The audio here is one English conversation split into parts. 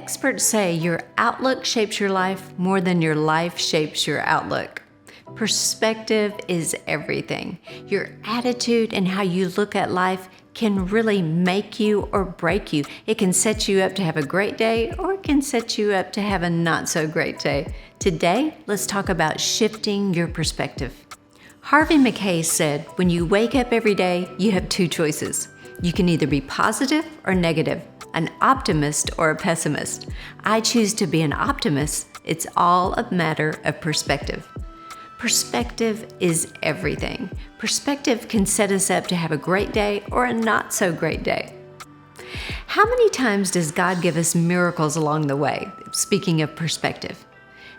Experts say your outlook shapes your life more than your life shapes your outlook. Perspective is everything. Your attitude and how you look at life can really make you or break you. It can set you up to have a great day, or it can set you up to have a not so great day. Today, let's talk about shifting your perspective. Harvey Mackay said, when you wake up every day, you have two choices. You can either be positive or negative, an optimist or a pessimist. I choose to be an optimist. It's all a matter of perspective. Perspective is everything. Perspective can set us up to have a great day or a not so great day. How many times does God give us miracles along the way? Speaking of perspective.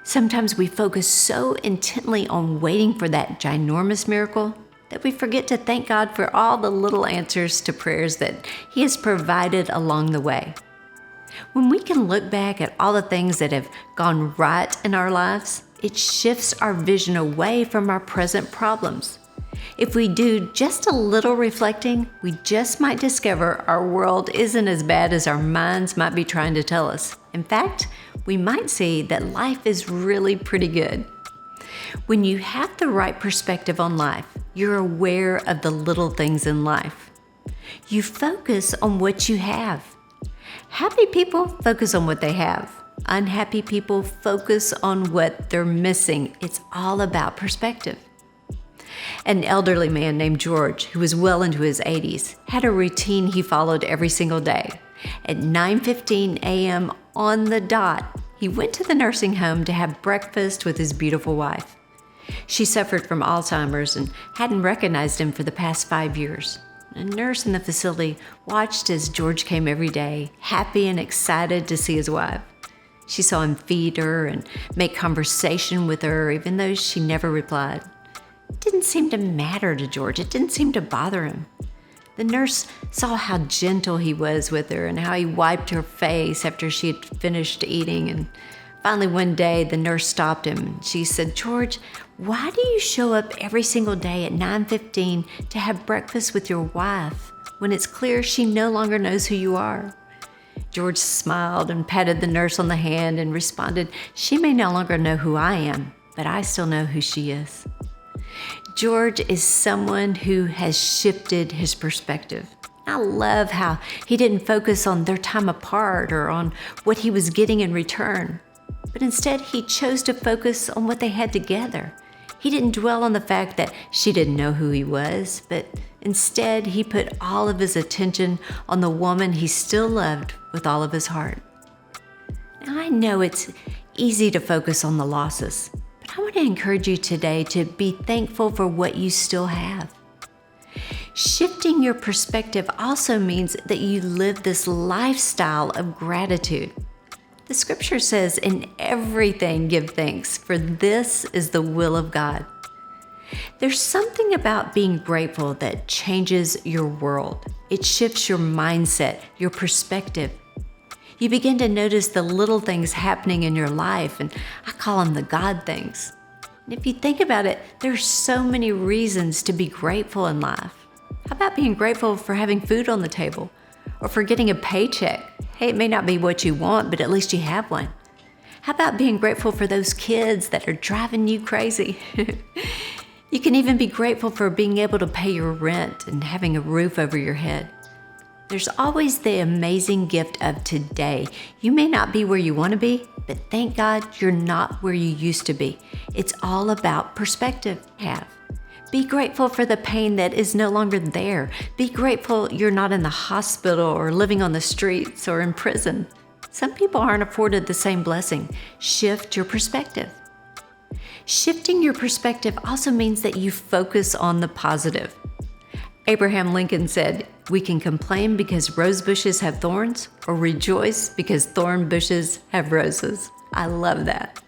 Sometimes we focus so intently on waiting for that ginormous miracle that we forget to thank God for all the little answers to prayers that He has provided along the way. When we can look back at all the things that have gone right in our lives, it shifts our vision away from our present problems. If we do just a little reflecting, we just might discover our world isn't as bad as our minds might be trying to tell us. In fact, we might see that life is really pretty good. When you have the right perspective on life, you're aware of the little things in life. You focus on what you have. Happy people focus on what they have. Unhappy people focus on what they're missing. It's all about perspective. An elderly man named George, who was well into his 80s, had a routine he followed every single day. At 9:15 a.m. on the dot, he went to the nursing home to have breakfast with his beautiful wife. She suffered from Alzheimer's and hadn't recognized him for the past 5 years. A nurse in the facility watched as George came every day, happy and excited to see his wife. She saw him feed her and make conversation with her, even though she never replied. It didn't seem to matter to George. It didn't seem to bother him. The nurse saw how gentle he was with her and how he wiped her face after she had finished eating. And finally, one day, the nurse stopped him. She said, "George, why do you show up every single day at 9:15 to have breakfast with your wife when it's clear she no longer knows who you are?" George smiled and patted the nurse on the hand and responded, "She may no longer know who I am, but I still know who she is." George is someone who has shifted his perspective. I love how he didn't focus on their time apart or on what he was getting in return, but instead he chose to focus on what they had together. He didn't dwell on the fact that she didn't know who he was, but instead he put all of his attention on the woman he still loved with all of his heart. Now, I know it's easy to focus on the losses, but I want to encourage you today to be thankful for what you still have. Shifting your perspective also means that you live this lifestyle of gratitude. The scripture says, "In everything give thanks, for this is the will of God." There's something about being grateful that changes your world. It shifts your mindset, your perspective. You begin to notice the little things happening in your life, and I call them the God things. And if you think about it, there's so many reasons to be grateful in life. How about being grateful for having food on the table or for getting a paycheck? Hey, it may not be what you want, but at least you have one. How about being grateful for those kids that are driving you crazy? You can even be grateful for being able to pay your rent and having a roof over your head. There's always the amazing gift of today. You may not be where you want to be, but thank God you're not where you used to be. It's all about perspective. Be grateful for the pain that is no longer there. Be grateful you're not in the hospital or living on the streets or in prison. Some people aren't afforded the same blessing. Shift your perspective. Shifting your perspective also means that you focus on the positive. Abraham Lincoln said, "We can complain because rose bushes have thorns, or rejoice because thorn bushes have roses." I love that.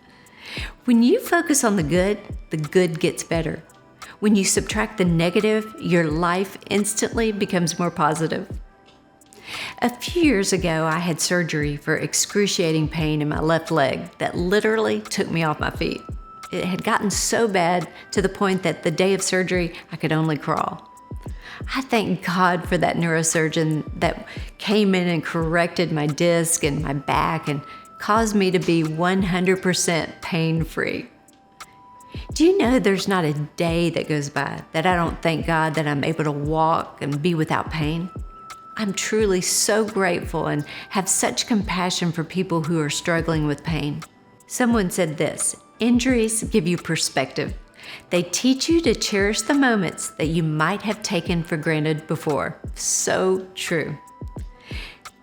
When you focus on the good gets better. When you subtract the negative, your life instantly becomes more positive. A few years ago, I had surgery for excruciating pain in my left leg that literally took me off my feet. It had gotten so bad to the point that the day of surgery, I could only crawl. I thank God for that neurosurgeon that came in and corrected my disc and my back and caused me to be 100% pain-free. Do you know there's not a day that goes by that I don't thank God that I'm able to walk and be without pain? I'm truly so grateful and have such compassion for people who are struggling with pain. Someone said this, injuries give you perspective. They teach you to cherish the moments that you might have taken for granted before. So true.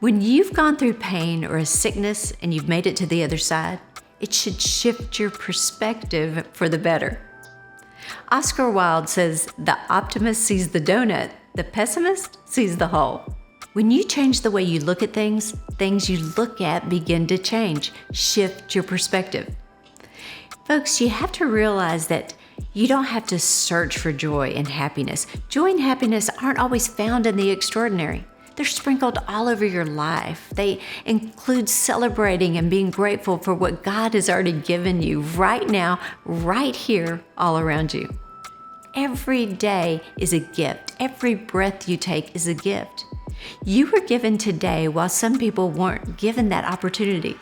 When you've gone through pain or a sickness and you've made it to the other side, it should shift your perspective for the better. Oscar Wilde says, the optimist sees the donut, the pessimist sees the whole. When you change the way you look at things, things you look at begin to change. Shift your perspective. Folks, you have to realize that you don't have to search for joy and happiness. Joy and happiness aren't always found in the extraordinary. They're sprinkled all over your life. They include celebrating and being grateful for what God has already given you right now, right here, all around you. Every day is a gift. Every breath you take is a gift. You were given today while some people weren't given that opportunity.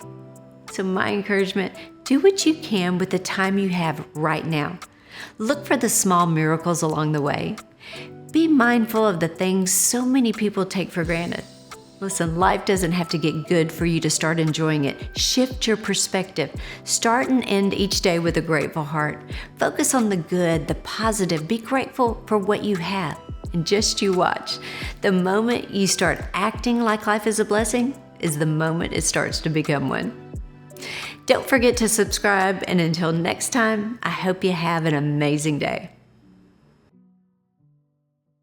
So my encouragement, do what you can with the time you have right now. Look for the small miracles along the way. Be mindful of the things so many people take for granted. Listen, life doesn't have to get good for you to start enjoying it. Shift your perspective. Start and end each day with a grateful heart. Focus on the good, the positive. Be grateful for what you have. And just you watch. The moment you start acting like life is a blessing is the moment it starts to become one. Don't forget to subscribe, and until next time, I hope you have an amazing day.